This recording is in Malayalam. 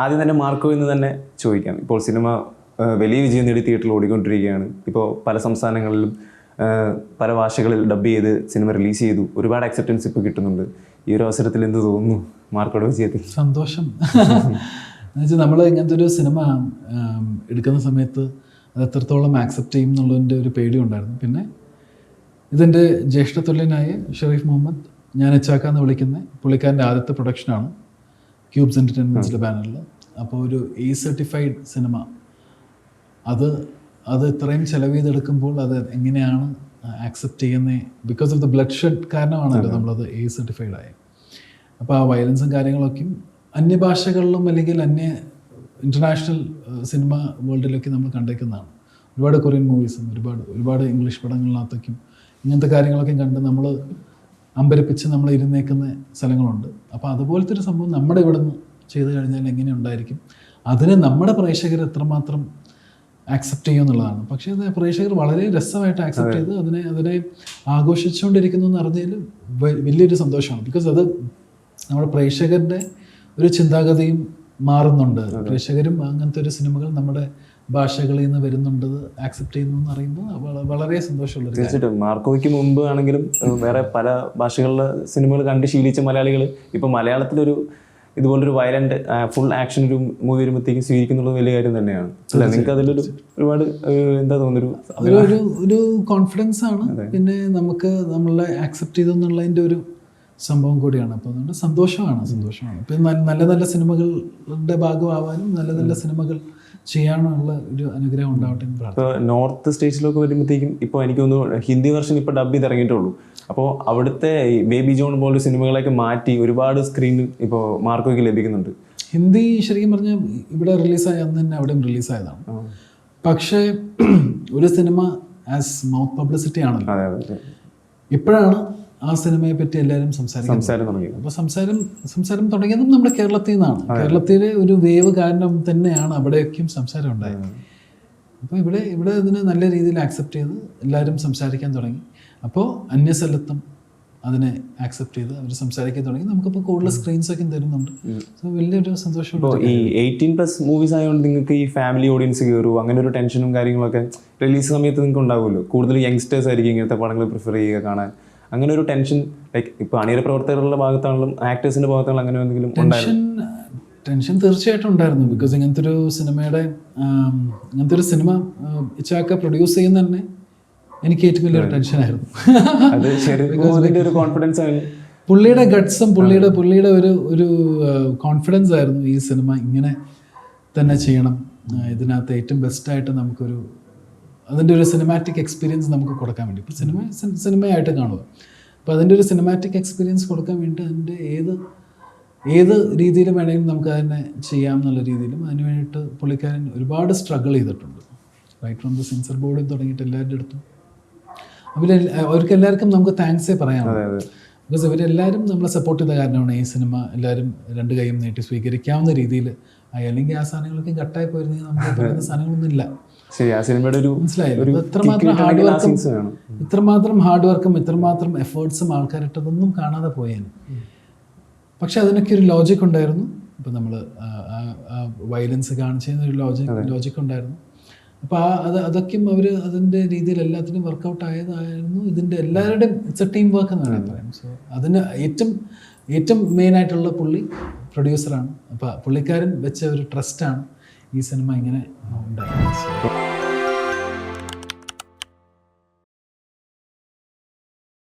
ആദ്യം തന്നെ മാർക്കോ എന്ന് തന്നെ ചോദിക്കാം. ഇപ്പോൾ സിനിമ വലിയ വിജയം നേടി തിയേറ്ററിൽ ഓടിക്കൊണ്ടിരിക്കുകയാണ്. ഇപ്പോൾ പല സംസ്ഥാനങ്ങളിലും പല ഭാഷകളിൽ ഡബ് ചെയ്ത് സിനിമ റിലീസ് ചെയ്തു. ഒരുപാട് അക്സെപ്റ്റൻസ് ഇപ്പോൾ കിട്ടുന്നുണ്ട്. ഈ ഒരു അവസരത്തിൽ എന്ത് തോന്നുന്നു മാർക്കോയുടെ വിജയത്തിൽ? സന്തോഷം. എന്നുവെച്ചാൽ നമ്മൾ ഇങ്ങനത്തെ ഒരു സിനിമ എടുക്കുന്ന സമയത്ത് അത് എത്രത്തോളം ആക്സെപ്റ്റ് ചെയ്യും എന്നുള്ളതിൻ്റെ ഒരു പേടി ഉണ്ടായിരുന്നു. പിന്നെ ഇതെൻ്റെ ജ്യേഷ്ഠതുല്യനായ ഷെറീഫ് മുഹമ്മദ്, ഞാൻ ഇച്ചാക്ക എന്ന് വിളിക്കുന്ന പുള്ളിക്കാരൻ്റെ ആദ്യത്തെ പ്രൊഡക്ഷനാണ് ക്യൂബ്സ് എൻ്റർടൈൻമെൻറ്റ്സിൻ്റെ ബാനറിൽ. അപ്പോൾ ഒരു A സർട്ടിഫൈഡ് സിനിമ അത് ഇത്രയും ചെലവ് ചെയ്തെടുക്കുമ്പോൾ അത് എങ്ങനെയാണ് ആക്സെപ്റ്റ് ചെയ്യുന്നത്? Because of the bloodshed കാരണമാണല്ലോ നമ്മളത് A സർട്ടിഫൈഡ് ആയത്. അപ്പോൾ ആ വയലൻസും കാര്യങ്ങളൊക്കെയും അന്യഭാഷകളിലും അല്ലെങ്കിൽ ഇൻ്റർനാഷണൽ സിനിമ വേൾഡിലൊക്കെ നമ്മൾ കണ്ടേക്കുന്നതാണ്. ഒരുപാട് കൊറിയൻ മൂവീസും ഒരുപാട് ഇംഗ്ലീഷ് പടങ്ങളിനകത്തൊക്കെയും ഇങ്ങനത്തെ കാര്യങ്ങളൊക്കെ കണ്ട് നമ്മൾ അമ്പരപ്പിച്ച് നമ്മൾ ഇരുന്നേക്കുന്ന സ്ഥലങ്ങളുണ്ട്. അപ്പോൾ അതുപോലത്തെ ഒരു സംഭവം നമ്മുടെ ഇവിടെ നിന്ന് ചെയ്തു കഴിഞ്ഞാൽ എങ്ങനെ ഉണ്ടായിരിക്കും, അതിനെ നമ്മുടെ പ്രേക്ഷകർ എത്രമാത്രം ആക്സെപ്റ്റ് ചെയ്യുക എന്നുള്ളതാണ്. പക്ഷേ അത് പ്രേക്ഷകർ വളരെ രസമായിട്ട് ആക്സെപ്റ്റ് ചെയ്ത് അതിനെ ആഘോഷിച്ചുകൊണ്ടിരിക്കുന്നു എന്ന് അറിഞ്ഞതിൽ വലിയൊരു സന്തോഷമാണ്. ബിക്കോസ് അത് നമ്മുടെ പ്രേക്ഷകരുടെ ഒരു ചിന്താഗതിയും മാറുന്നുണ്ട്. പ്രേക്ഷകരും അങ്ങനത്തെ ഒരു സിനിമകൾ നമ്മുടെ ഭാഷകളിൽ നിന്ന് വരുന്നുണ്ട്, ആക്സെപ്റ്റ് ചെയ്യുന്നു എന്ന് അറിയുമ്പോൾ വളരെ സന്തോഷമുള്ള. തീർച്ചയായിട്ടും മാർക്കോയ്ക്ക് മുമ്പ് ആണെങ്കിലും വേറെ പല ഭാഷകളിലെ സിനിമകൾ കണ്ട് ശീലിച്ച മലയാളികൾ ഇപ്പോൾ മലയാളത്തിലൊരു ഇതുപോലൊരു വയലന്റ് ഫുൾ ആക്ഷൻ ഒരു മൂവി വരുമ്പോഴത്തേക്കും സ്വീകരിക്കുന്നുള്ളത് വലിയ കാര്യം തന്നെയാണ് അല്ല? നിങ്ങൾക്ക് അതിലൊരു ഒരുപാട് എന്താ തോന്നുന്നൊരു ഒരു കോൺഫിഡൻസ് ആണ്. പിന്നെ നമുക്ക് നമ്മളെ ആക്സെപ്റ്റ് ചെയ്തെന്നുള്ളതിൻ്റെ ഒരു സംഭവം കൂടിയാണ്. അപ്പോൾ അതുകൊണ്ട് സന്തോഷമാണ്. ഇപ്പം നല്ല നല്ല സിനിമകളുടെ ഭാഗമാവാനും നല്ല സിനിമകൾ ചെയ്യാനുള്ള ഒരു അനുഗ്രഹം ഉണ്ടാവട്ടെ. ഇപ്പോൾ നോർത്ത് സ്റ്റേറ്റ്സിലൊക്കെ വരുമ്പോഴത്തേക്കും ഇപ്പോൾ എനിക്ക് തോന്നുന്നു ഹിന്ദി വെർഷൻ ഇപ്പോൾ ഡബ് ചെയ്ത് ഇറങ്ങിയിട്ടുള്ളൂ. അപ്പോൾ അവിടുത്തെ ബേബി ജോൺ പോലുള്ള സിനിമകളൊക്കെ മാറ്റി ഒരുപാട് സ്ക്രീനിൽ ഇപ്പോൾ മാർക്കോയ്ക്ക് ലഭിക്കുന്നുണ്ട്. ഹിന്ദി ശരിക്കും പറഞ്ഞാൽ ഇവിടെ റിലീസായ അന്ന് തന്നെ അവിടെയും റിലീസായതാണ്. പക്ഷേ ഒരു സിനിമ ആസ് മൗത്ത് പബ്ലിസിറ്റി ആണല്ലോ. ഇപ്പോഴാണ് ആ സിനിമയെ പറ്റി എല്ലാവരും സംസാരം തുടങ്ങിയത്. അപ്പോൾ സംസാരം തുടങ്ങിയതും നമ്മുടെ കേരളത്തിൽ നിന്നാണ്. കേരളത്തിലെ ഒരു വേവ് കാരണം തന്നെയാണ് അവിടെയൊക്കെയും സംസാരം ഉണ്ടായത്. അപ്പോൾ ഇവിടെ ഇതിനെ നല്ല രീതിയിൽ ആക്സെപ്റ്റ് ചെയ്ത് എല്ലാവരും സംസാരിക്കാൻ തുടങ്ങി. അപ്പോൾ അന്യസ്ഥലത്തും അതിനെ ആക്സെപ്റ്റ് ചെയ്ത് അവർ സംസാരിക്കാൻ തുടങ്ങി. നമുക്കിപ്പോൾ കൂടുതൽ സ്ക്രീൻസ് ഒക്കെ തരുന്നുണ്ട്. സോ വലിയൊരു സന്തോഷം. ഇപ്പോൾ ഈ 18+ മൂവീസ് ആയതുകൊണ്ട് നിങ്ങൾക്ക് ഈ ഫാമിലി ഓഡിയൻസ് കയറുമോ? അങ്ങനെ ഒരു ടെൻഷനും കാര്യങ്ങളൊക്കെ റിലീസ് സമയത്ത് നിങ്ങൾക്ക് ഉണ്ടാവുമല്ലോ. കൂടുതൽ യങ്സ്റ്റേഴ്സ് ആയിരിക്കും ഇങ്ങനത്തെ പടങ്ങൾ പ്രിഫർ ചെയ്യുക കാണാൻ. അങ്ങനെ ഒരു ടെൻഷൻ ലൈക്ക് ഇപ്പോൾ അണിയറ പ്രവർത്തകരുടെ ഭാഗത്താണെങ്കിലും ആക്ടേഴ്സിൻ്റെ ഭാഗത്താണെങ്കിലും അങ്ങനെ എന്തെങ്കിലും ടെൻഷൻ തീർച്ചയായിട്ടും ഉണ്ടായിരുന്നു. ബിക്കോസ് ഇങ്ങനത്തെ ഒരു സിനിമ ഇച്ചാക്ക പ്രൊഡ്യൂസ് ചെയ്യുന്ന തന്നെ എനിക്ക് ഏറ്റവും വലിയൊരു ടെൻഷനായിരുന്നു. പുള്ളിയുടെ ഗട്ട്സും പുള്ളിയുടെ ഒരു കോൺഫിഡൻസ് ആയിരുന്നു ഈ സിനിമ ഇങ്ങനെ തന്നെ ചെയ്യണം, ഇതിനകത്ത് ഏറ്റവും ബെസ്റ്റായിട്ട് നമുക്കൊരു അതിൻ്റെ ഒരു സിനിമാറ്റിക് എക്സ്പീരിയൻസ് നമുക്ക് കൊടുക്കാൻ വേണ്ടി. ഇപ്പോൾ സിനിമയായിട്ട് കാണുക, അപ്പോൾ അതിൻ്റെ ഒരു സിനിമാറ്റിക് എക്സ്പീരിയൻസ് കൊടുക്കാൻ വേണ്ടി അതിൻ്റെ ഏത് രീതിയിൽ വേണമെങ്കിലും നമുക്ക് അതിനെ ചെയ്യാം എന്നുള്ള രീതിയിലും അതിന് വേണ്ടിയിട്ട് പുള്ളിക്കാരൻ ഒരുപാട് സ്ട്രഗിൾ ചെയ്തിട്ടുണ്ട്. റൈറ്റ് ഫ്രം ദ സെൻസർ ബോർഡിൽ തുടങ്ങിയിട്ട് എല്ലാവരുടെ അടുത്തും അവർക്കെല്ലാവർക്കും നമുക്ക് താങ്ക്സേ പറയാം. ബിക്കോസ് ഇവരെല്ലാവരും നമ്മളെ സപ്പോർട്ട് ചെയ്ത കാരണമാണ് ഈ സിനിമ എല്ലാവരും രണ്ട് കൈയും നീട്ടി സ്വീകരിക്കാവുന്ന രീതിയിൽ ആയി. അല്ലെങ്കിൽ ആ സാധനങ്ങളൊക്കെ കട്ടായി പോയിരുന്നെങ്കിൽ നമുക്ക് പറയുന്ന സാധനങ്ങളൊന്നും ഇല്ല. മനസ്സിലായില്ല? ഇത്രമാത്രം ഹാർഡ് വർക്കും ഇത്രമാത്രം എഫേർട്സും ആൾക്കാരിട്ടതൊന്നും കാണാതെ പോയേനെ. പക്ഷെ അതിനൊക്കെ ഒരു ലോജിക് ഉണ്ടായിരുന്നു. ഇപ്പം നമ്മൾ വയലൻസ് കാണിച്ചതിന് ഒരു ലോജിക് ഉണ്ടായിരുന്നു. അപ്പോൾ അതൊക്കെയും അവർ അതിൻ്റെ രീതിയിൽ എല്ലാത്തിനും വർക്കൗട്ട് ആയതായിരുന്നു. ഇതിൻ്റെ എല്ലാവരുടെയും ഇറ്റ്സ് എ ടീം വർക്ക് എന്നാണ് പറയാം. സോ അതിന് ഏറ്റവും മെയിനായിട്ടുള്ള പുള്ളി പ്രൊഡ്യൂസറാണ്. അപ്പോൾ പുള്ളിക്കാരൻ വെച്ച ഒരു ട്രസ്റ്റാണ് ഈ സിനിമ ഇങ്ങനെ ഉണ്ടായത്.